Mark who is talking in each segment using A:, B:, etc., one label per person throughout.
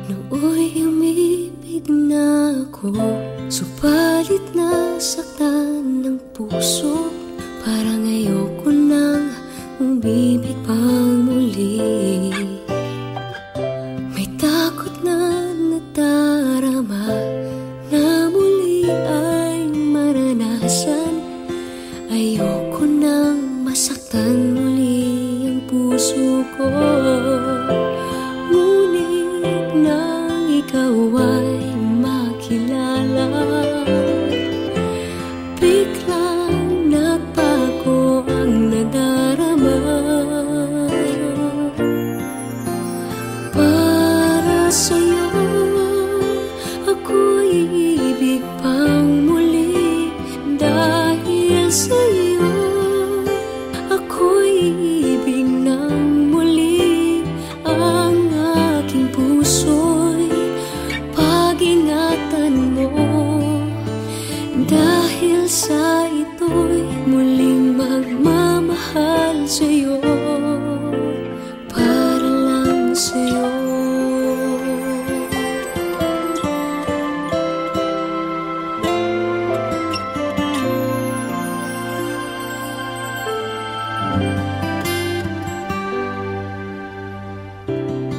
A: Nooy umibig na ako, subalit nasaktan ng puso. Parang ayoko nang umibig pang muli. May takot na nadarama na muli ay maranasan. Ayoko nang masaktan muli ang puso ko. Ngunit nang ikaw ay makilala, biglang nagbago ang nadarama. Para sa'yo ako'y ibig pang muli. Dahil sa'yo ako'y ibig ng muli. Ang aking puso'y pag-ingatan mo. Dahil sa ito'y muling magmamahal sa'yo, para lang sa'yo.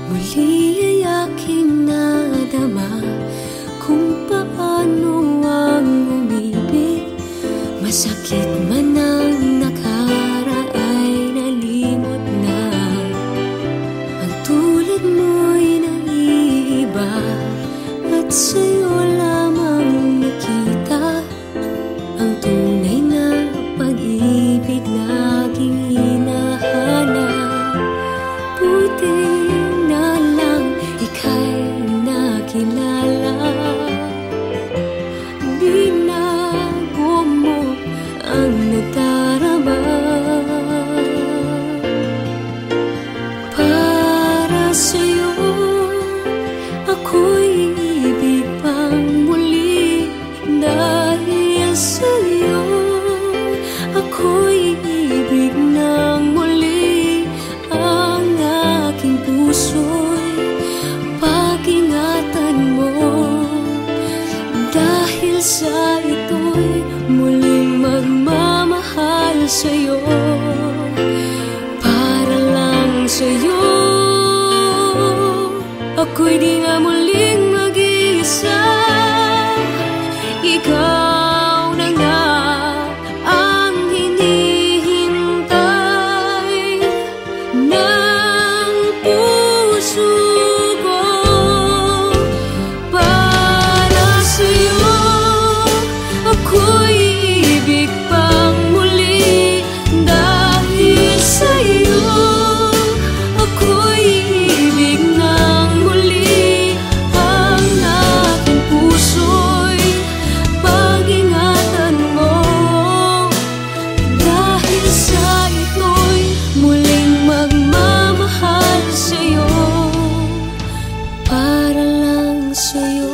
A: Muli ay aking nadama kung paano ang umibig. Masakit man ang nakaraay, nalimot na. Ang tulad mo'y naiiba, at sa'yo lamang nakita ang tunay na pag-ibig na aking hinahanap. Buti na lang ika'y nakilala. Binago mo ang nadarama. Para sa'yo ako'y ibig pang muli. Dahil sa'yo ako'y ibig ng muli. Ang aking puso'y pag-ingatan mo. Dahil sa ito'y muling magmamahal sa'yo, para lang sa'yo. Ako'y di nga muling mag-iisa. Ikaw na nga ang hinihintay ng puso ko. Para sa'yo ako'y ibig pang muli. Dahil sa'yo ako'y ibig ng muli. Ang aking puso'y pag-ingatan mo. Dahil sa ito'y muling magmamahal sa'yo, para lang sa'yo.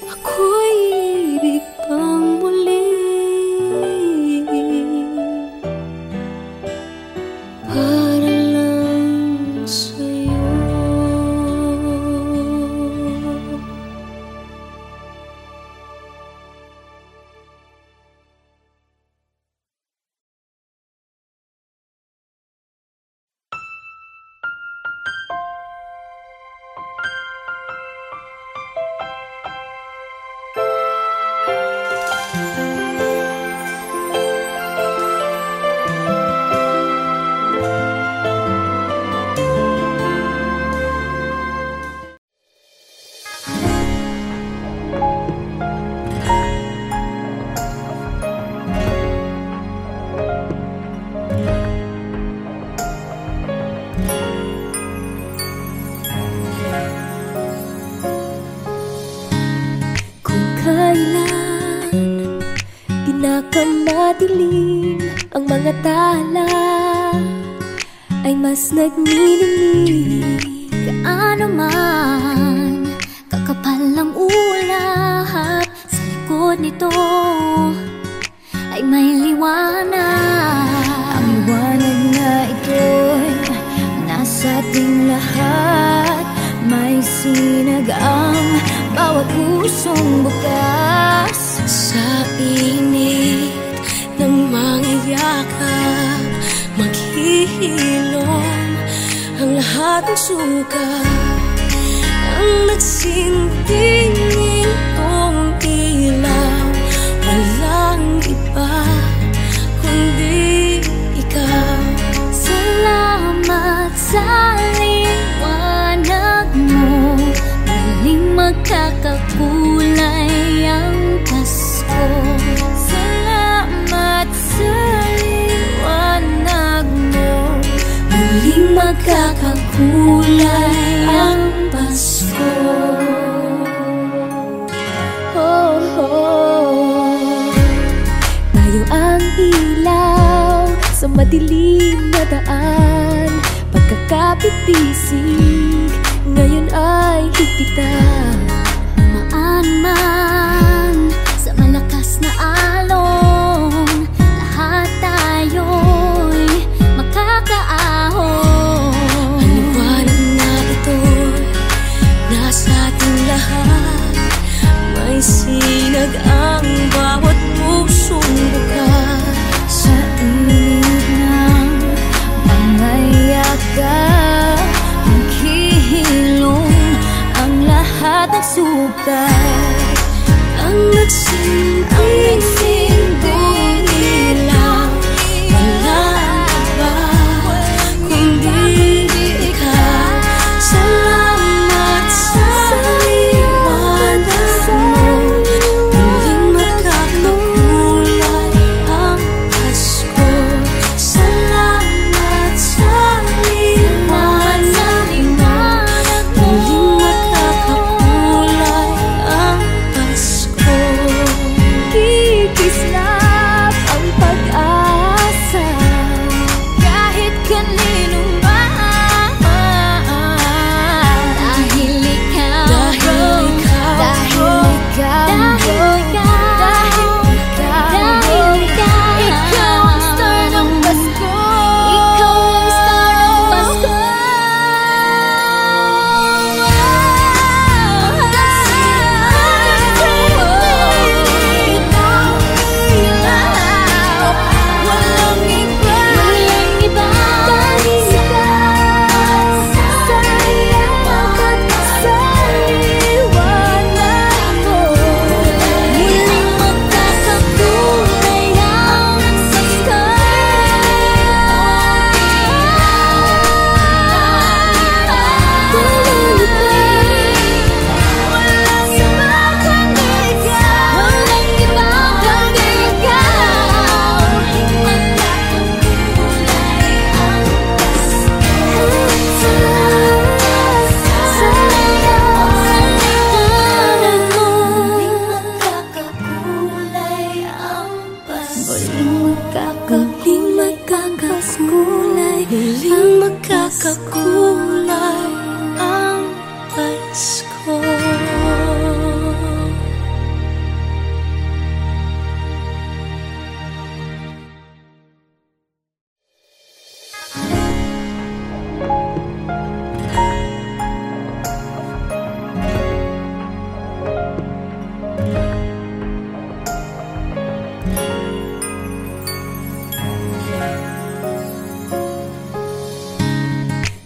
A: Ako'y ibig pang muli. Para lang sa'yo. Kung kailan pinakamadilim ang mga tala, ay mas nagniningning. Gaano man kakapal ang ulap, sa likod nito ay may liwanag. Ang liwanag na ito'y nasa ating lahat. May
B: bawat pusong bukas.
A: Sa init ng mga yakap, maghihilom ang lahat ng suka. Ang nagsintingin kong ilaw, walang iba kundi ikaw.
B: Salamat sa liwanag mo, muling magkakakulay ang Pasko. Salamat sa liwanag mo, muling magkakakulay ang Pasko. Oh, oh. Tayo ang ilaw sa madilim na daan, pagkakapitisig ngayon ay higpitan. Maan man sa malakas na alon, lahat tayo'y makakaahon.
A: Ang liwanag na ito'y nasa ating lahat, may sinag ang bawat pusong bukas.
B: Sa init ng mga yakap, maghihilom ang lahat ng sukat.
A: Ang nagsinting ilaw, walang iba kundi ikaw. Salamat sa liwanag mo, muling magkakakulay ang Pasko. Salamat sa liwanag mo, muling magkakakulay ang Pasko.
B: Kikislap ang pag-asa kahit kanino man, dahil ikaw, dahil ikaw, dahil ikaw, ikaw ang star ng Pasko. Ikaw ang star ng Pasko. Walang iba, walang iba, dahil ikaw, sa liwanag mo, muling magkakakulay ang Pasko. Walang iba kundi ikaw, walang iba kundi ikaw, magkakakulay ang Pasko. Sa liwanag mo, muling magkakakulay ang Pasko. Muling magkakakulay,
A: Muling magkakakulay ang Pasko.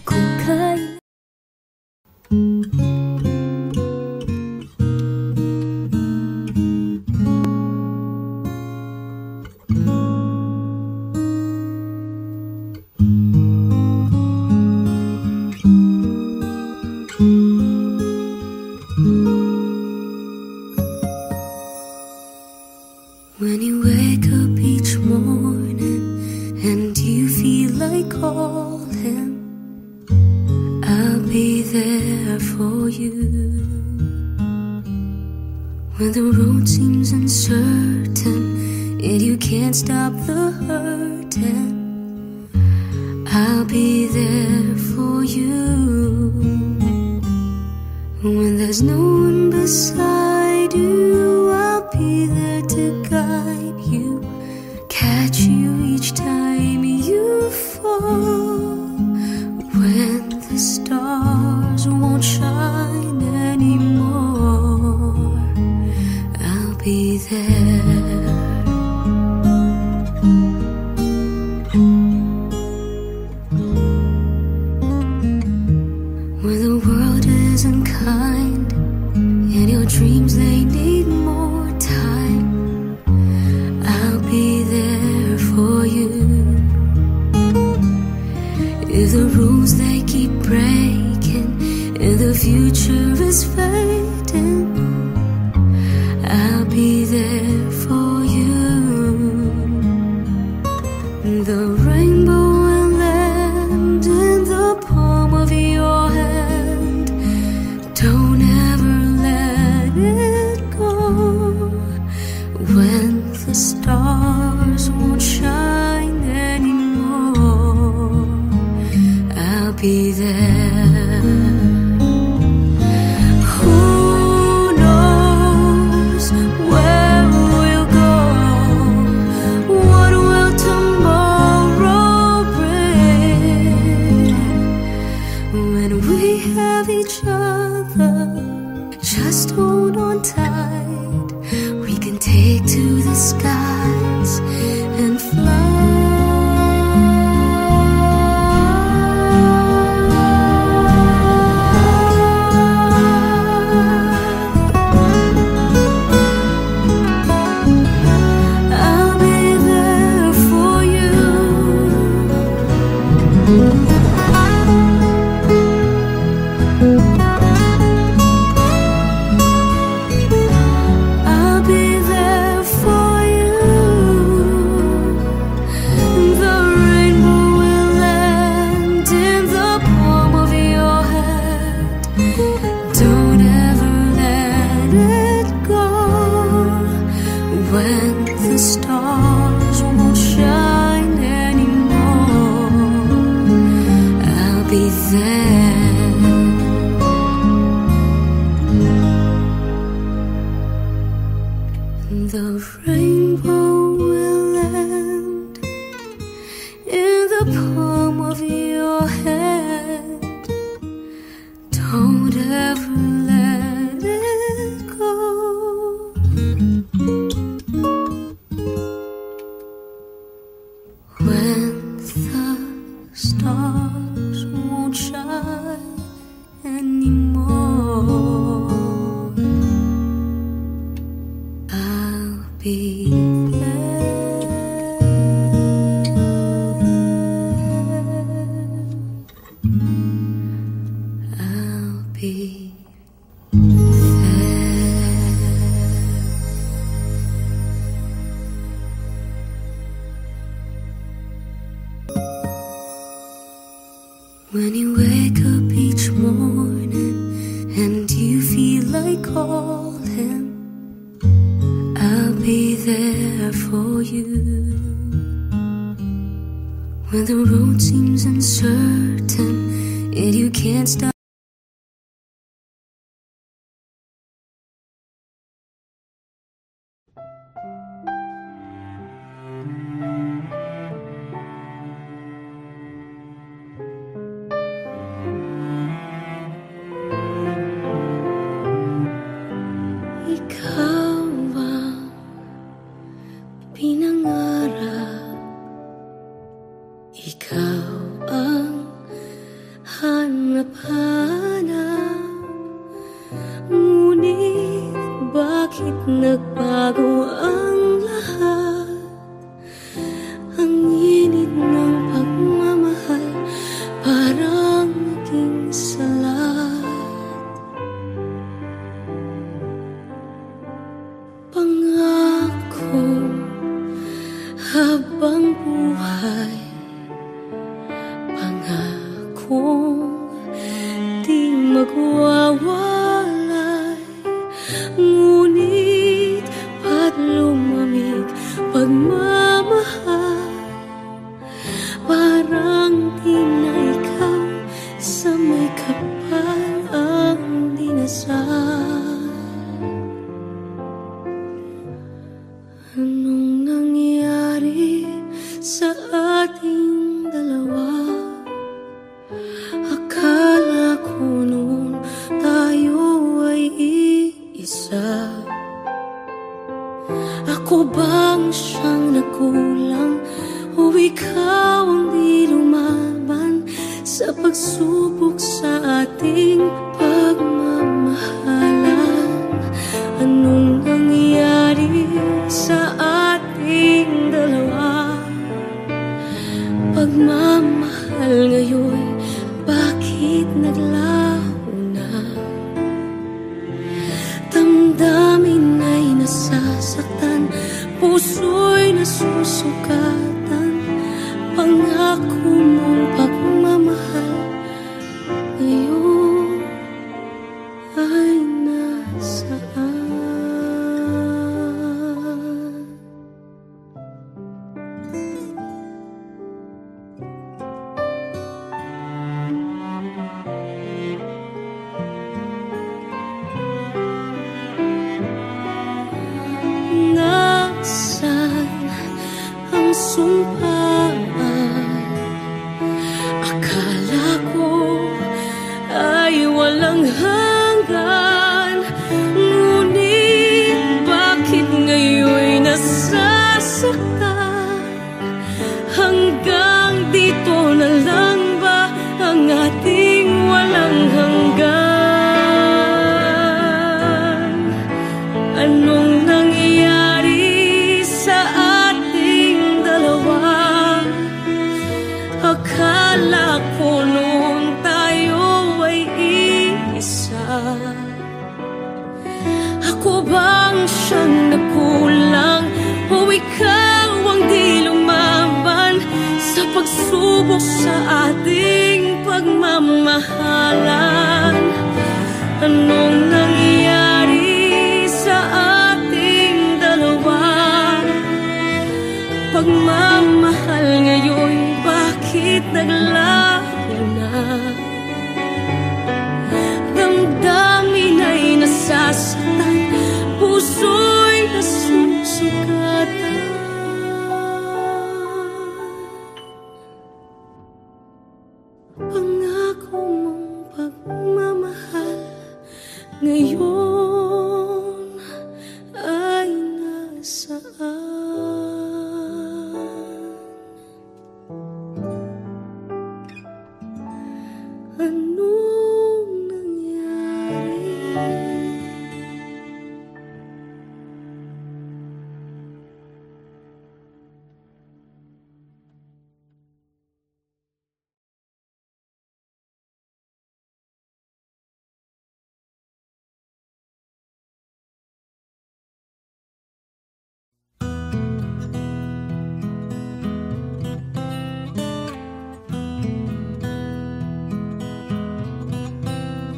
B: kung kailan
A: When you wake up each morning and you feel like calling, I'll be there for you. When the road seems uncertain and you can't stop the hurting, I'll be there for you. When there's no one beside you, I'll be there to guide you, catch you each time you fall. When the stars won't shine anymore, isn't kind, and your dreams, they need more time. I'll be there for you. If the rules they keep breaking and the future is fading, I'll be there for you. The rainbow will land in the palm of your hand. Don't ever let it go. When the stars won't shine anymore, I'll be there. Who knows where we'll go? What will tomorrow bring? When we have each other, just hold on tight. We can take to the skies and fly. When the stars won't shine anymore, I'll be there. The rainbow will land in the palm of your hand. Don't ever let it go. When the stars won't shine anymore, I'll be there. I'll be when you wake up each morning and you feel like calling, I'll be there for you. When the road seems uncertain and you can't stop. Ikaw ang pinangarap, ikaw ang hanap-hanap. Ngunit bakit nagbago ang lahat? Ang init ng pagmamahal parang naging salat. Pangako habang buhay, pangakong di magwawalay. Ngunit ba't lumamig pagmamahal? Parang di na ikaw sa may kapal ang dinasal. Anong nangyari sa ating dalawa? Akala ko noon tayo ay iisa. Ako bang siyang nagkulang o ikaw ang di lumaban sa pagsubok sa ating pagmamahal? nasasaktan, puso'y nasusugatan. Pangako mong pagmamahal ngayon ay nasaan? Nasaan ang sumpaan? Akala ko ay walang hanggan, ngunit bakit ngayon'y nasasaktan? Hanggang dito na lang ba ang ating walang hanggan? Anong nangyari sa ating dalawa? Akala ko noon tayo ay iisa. Ako bang siyang nagkulang, o ikaw ang di lumaban sa pagsubok sa ating pagmamahalan? Anong nangyari sa ating dalawa? Pagmamahal ngayon, bakit naglaho na? Damdamin ay nasasaktan, puso'y nasusugatan. Pangako mong pagmamahal ngayon ay nasaan? Anong nangyari?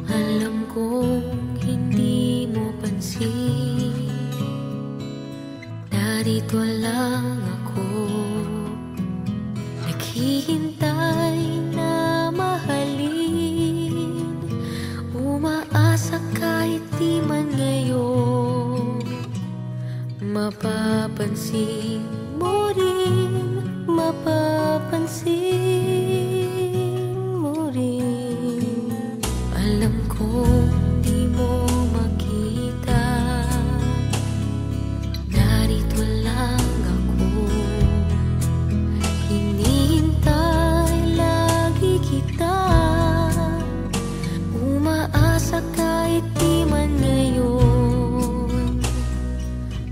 A: Alam kong hindi mo pansin, narito lang ako, naghihintay na mahalin, umaasa kahit di man ngayon. Mapapansin mo rin, mapapansin mo rin. Alam kong di mo makita, narito lang ako, hinihintay lagi kita, umaasa kahit di man ngayon.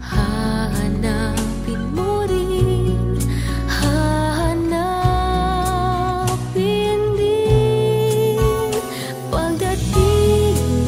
A: Hahanapin mo rin, hahanapin din, pagdating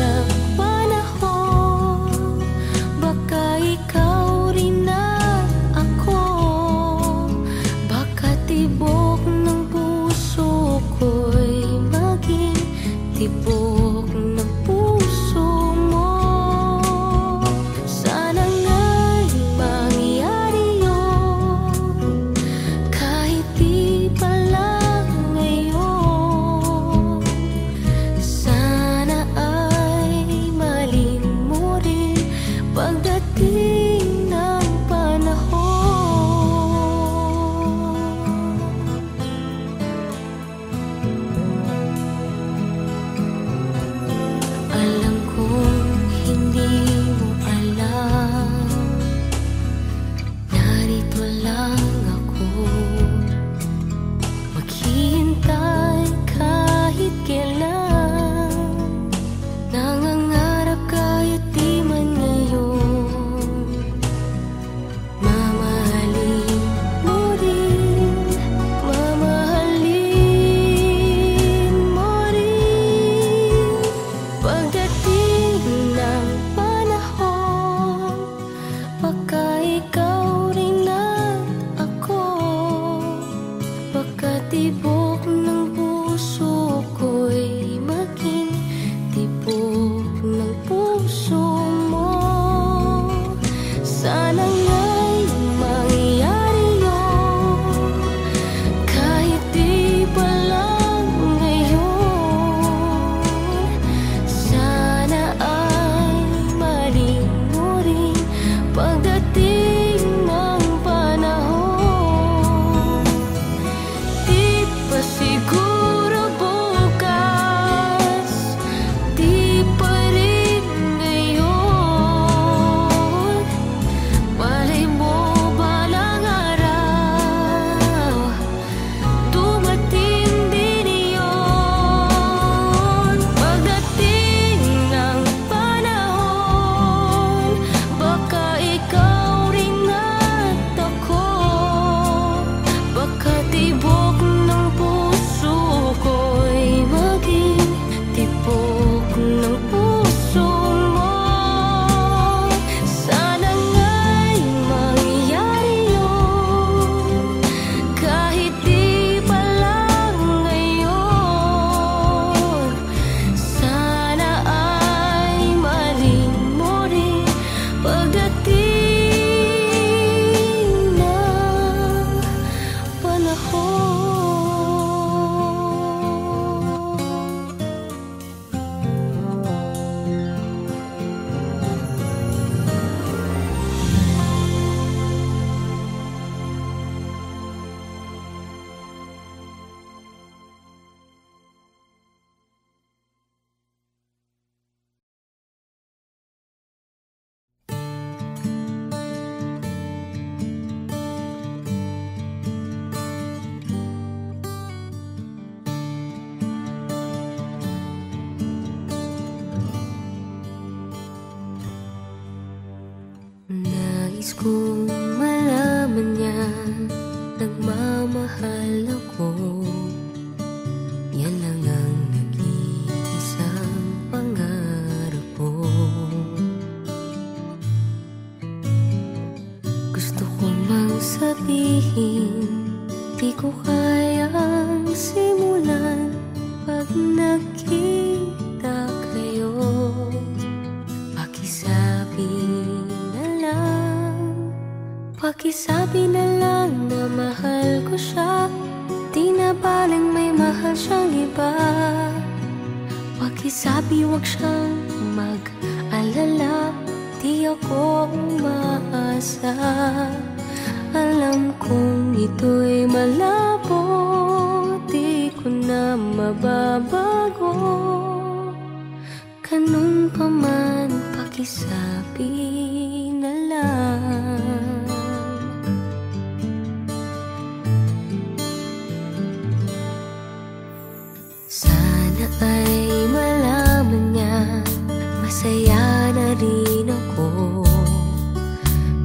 A: Nais kong malaman niya nagmamahal ako. Yan lang ang nag-iisang pangarap ko. Gusto ko mang sabihin, di ko kayang simulan pag nakita kayo. Pakisabi na lang, pakisabi na lang na mahal ko siya. Di na baling may mahal siyang iba. Pakisabi wag siyang mag-alala, di ako umaasa. Alam kong ito'y malabo, di ko na mababago. Ganun pa man, pakisabi na lang. Sana ay malaman niya masaya na rin ako.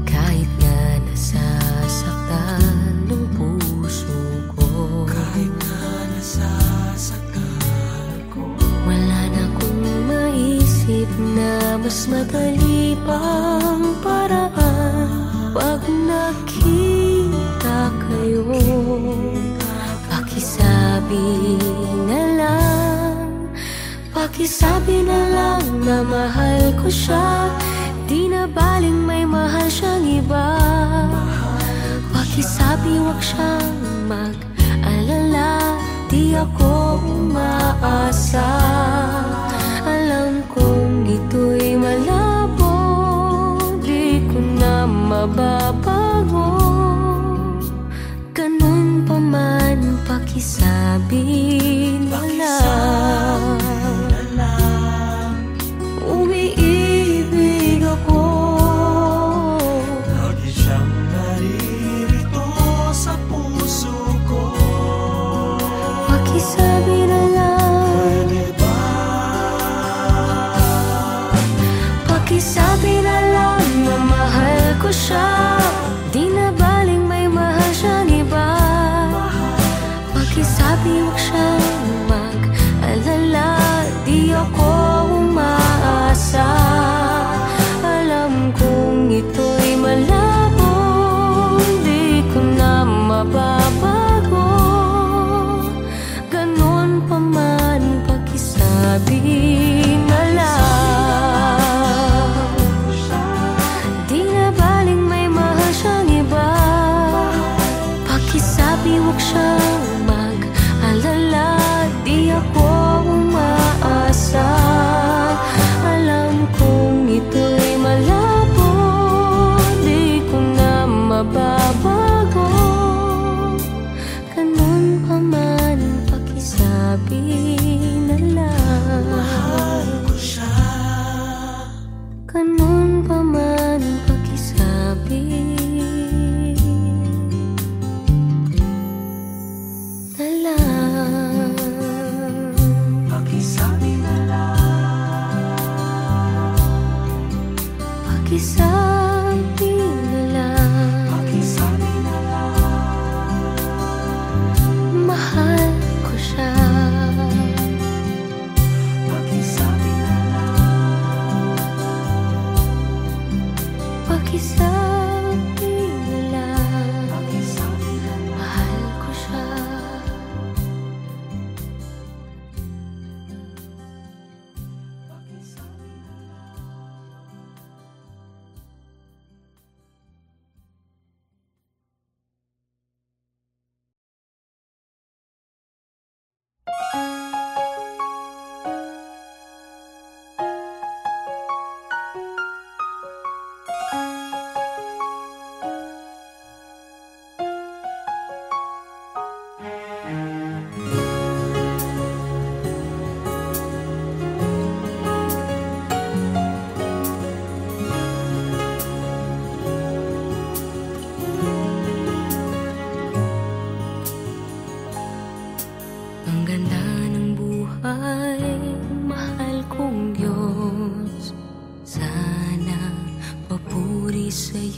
A: Kahit nga nasasaktan ng puso ko, kahit nga nasasaktan ko, wala na akong maisip na mas madali pang paraan. Pag nakita kayo, pakisabi na lang, pakisabi na lang na mahal ko siya. Di na baling may mahal siyang iba. Pakisabi wag siyang mag-alala, di ako umaasa. Alam kong ito'y malabo, di ko na mababago. Ganun pa man, pakisabi na lang. Umiibig ako,
C: lagi siyang naririto sa puso ko.
A: pakisabi na lang,
C: Pwede ba?
A: pakisabi na lang na mahal ko siya. Di na baling may mahal siyang iba. Pakisabi wag siyang mag-alala, di ako umaasa. Alam kong ito'y malabo, di ko na mababago. Ganun pa man, pakisabi na lang. Di na baling may mahal siyang iba. Pakisabi wag siyang mag-alala, di ako umaasa. Alam kong ito'y malabo, di ko na mababago. Ganun pa man, pakisabi na lang.
C: Mahal ko siya.
A: Ganun pa man, pakisabi na lang.
C: Pakisabi na lang.
A: Pakisabi na lang.
C: Pakisabi na lang.
A: Mahal ko siya.
C: Pakisabi na lang.
A: Pakisabi na lang.
C: Pakisabi na lang.
A: Mahal ko siya.
C: Pakisabi na lang.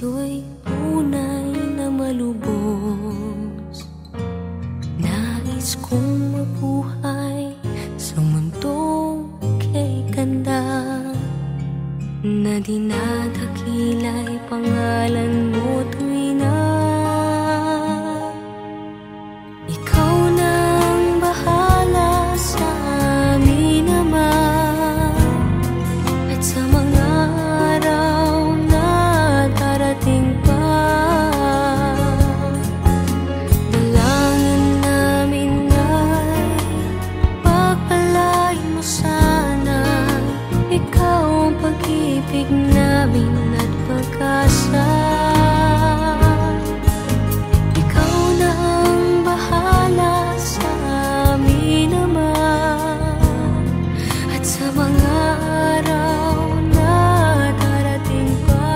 A: sa'yo'y tunay na malubos. Nais kong mabuhay sa mundong kay ganda, na dinadakila'y pangalan mo tuwi na. Ikaw nang bahala sa amin naman, at sa mga araw na darating pa. Dalangin namin ay pagpalain mo sana, ikaw ang pag-ibig namin at pag-asa. Ikaw na ang bahala sa amin naman, at sa mga araw na darating pa.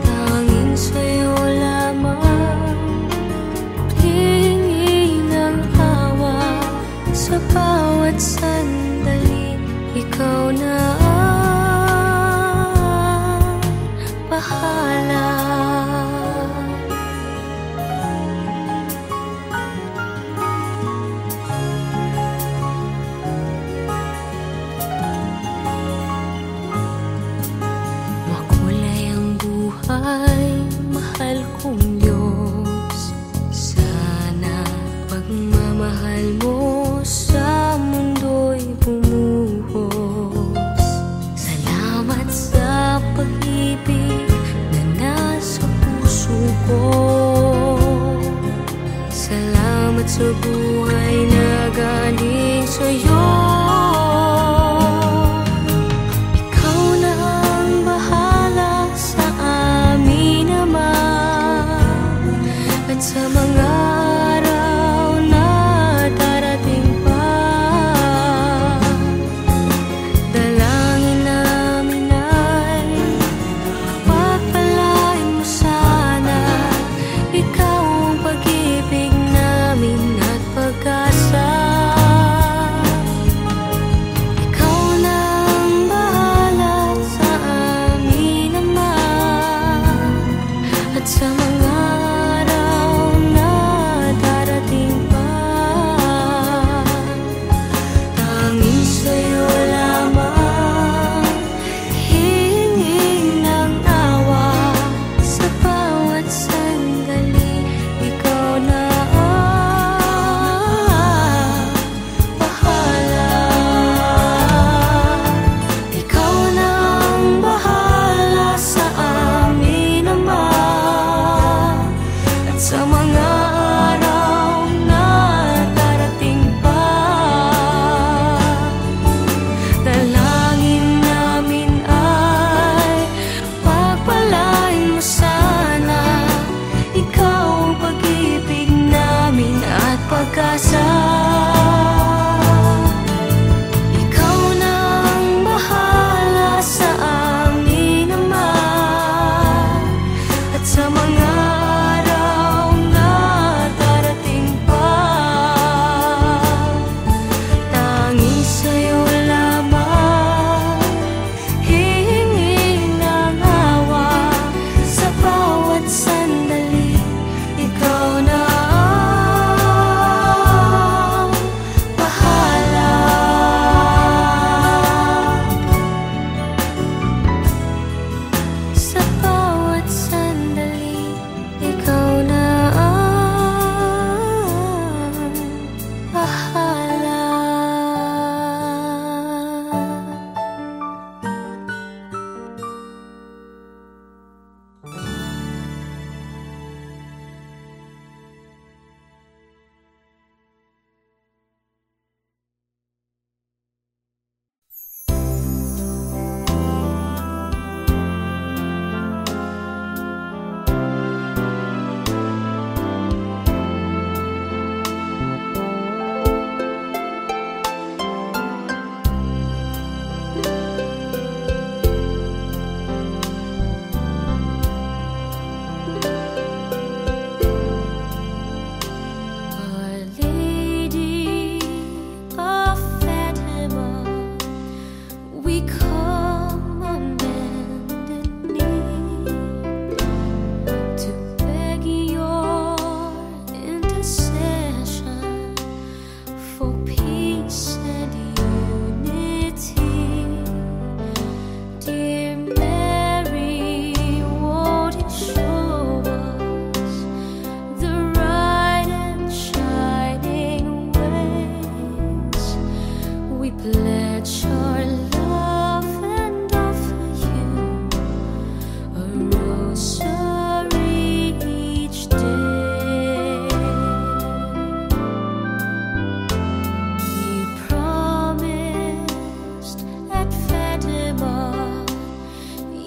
A: Tanging sa'yo lamang hihingi ng awa sa bawat sandali. Ikaw na ang bahala. Makulay ang buhay, mahal kong Diyos. Sana pagmamahal mo sa mundo'y bumuhos. Salamat sa pag-ibig na nasa puso ko. Salamat sa buhay na galing sa'yo. Ikaw na ang bahala sa amin naman, at sa mga araw na darating pa. Dalangin namin ay pagpalain mo sana, ikaw ang pag-ibig namin at pag-asa.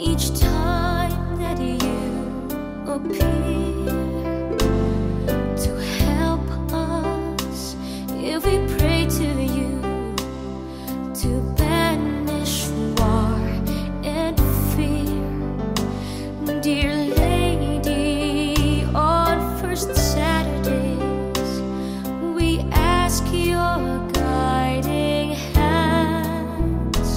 A: each time that you appear to help us. If we pray to you to banish war and fear, dear lady, on first Saturdays we ask your guiding hands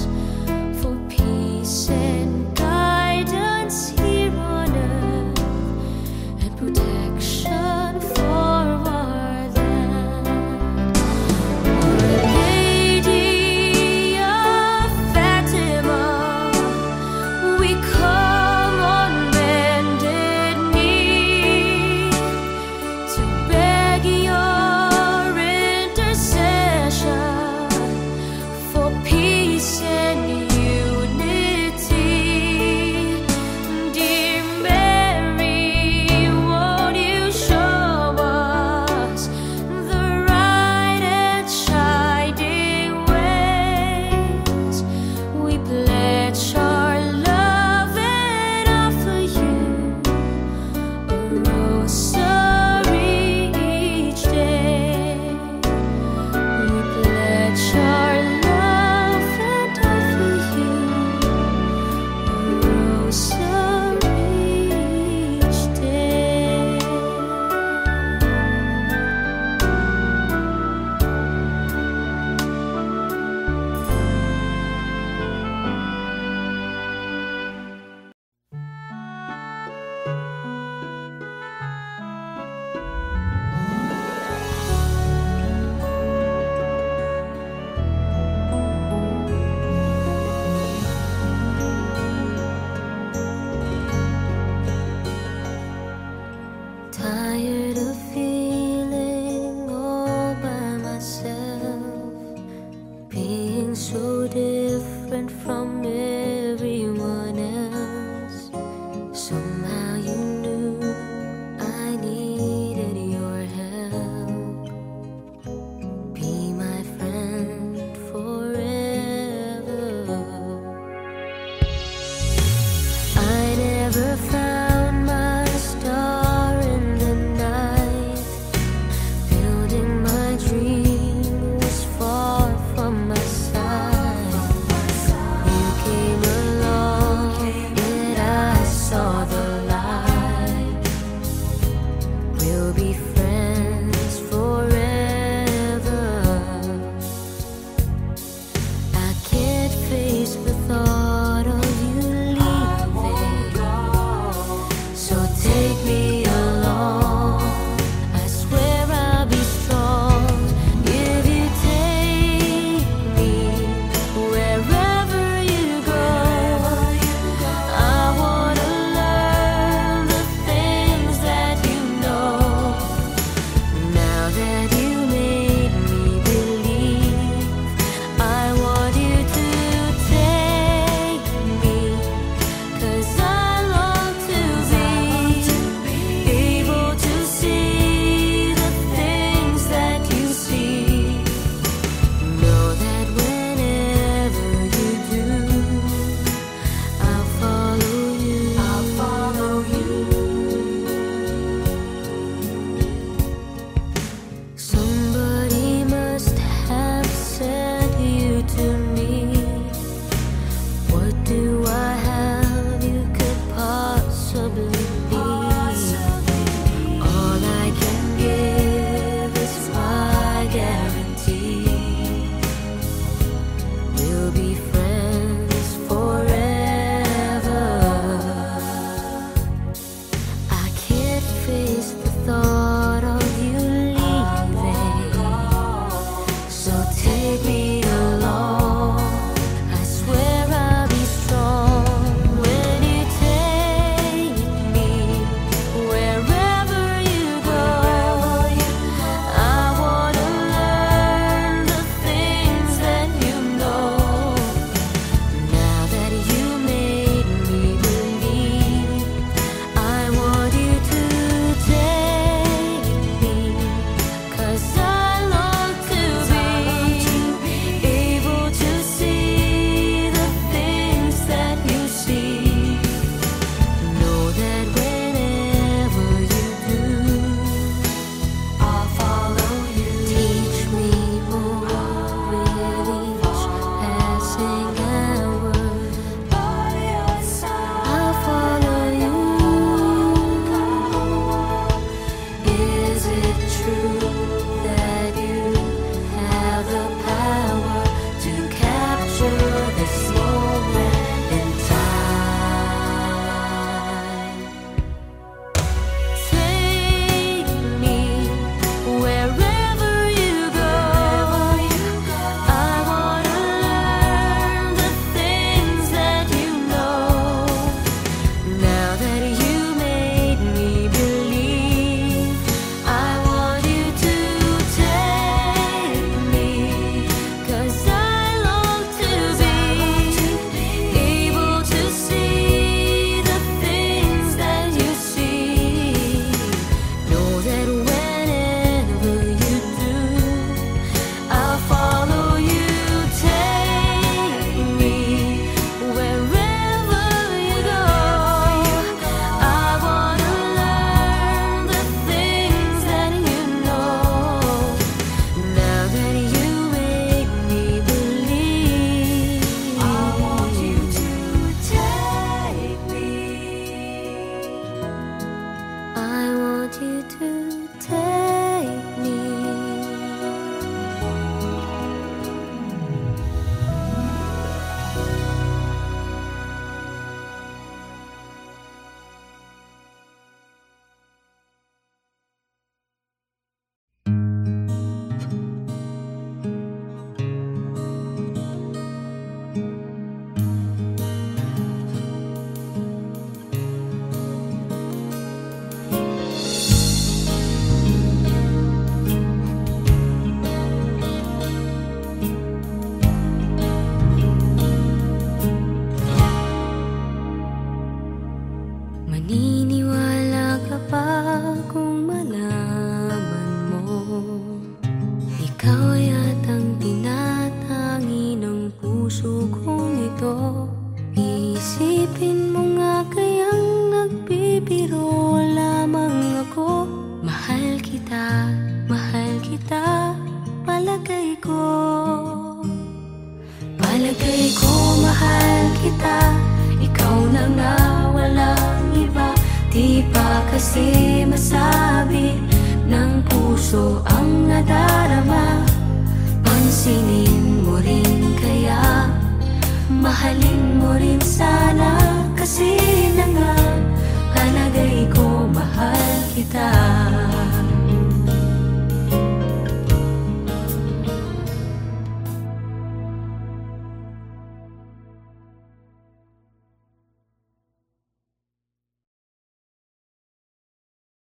A: for peace and guidance here on earth and protection for our land. Our Lady of Fatima, we come on bended knee to beg your intercession for peace and unity. Dear Mary, won't you show us the right and shining ways? We pledge our love and offer you a rosary each day. We pledge our love and offer you a rosary each day. Tired of feeling all by myself, being so different from everyone else. Somehow you knew I needed your help. Be my friend forever. I never found my star in the night. Building my dream was far from my side. You came along and I saw the light. We'll be friends forever. I can't face the thought of you leaving, so take me along. I swear I'll be strong if you take me wherever you go. I wanna learn the things that you know. Now that you made me believe, I want you to take me, 'cause I long to be able to see the things that you see. Know that whenever you do, I'll follow you. I'll follow you. Somebody must have sent you to me. What do I have you could possibly be? All I can give is my guarantee. We'll be friends forever. I can't face the thought of you leaving, so take me along. I swear I'll be strong when you take me wherever you go. I wanna learn the things that you know. puso kong ito. Isipin mo nga kayang nagbibiro lamang ako. Mahal kita, palagay ko. Palagay ko mahal kita, ikaw na nga walang iba. Di pa kasi masabi ng puso ang nadarama. Pansinin mo rin kaya, mahalin mo rin sana. Kasi na nga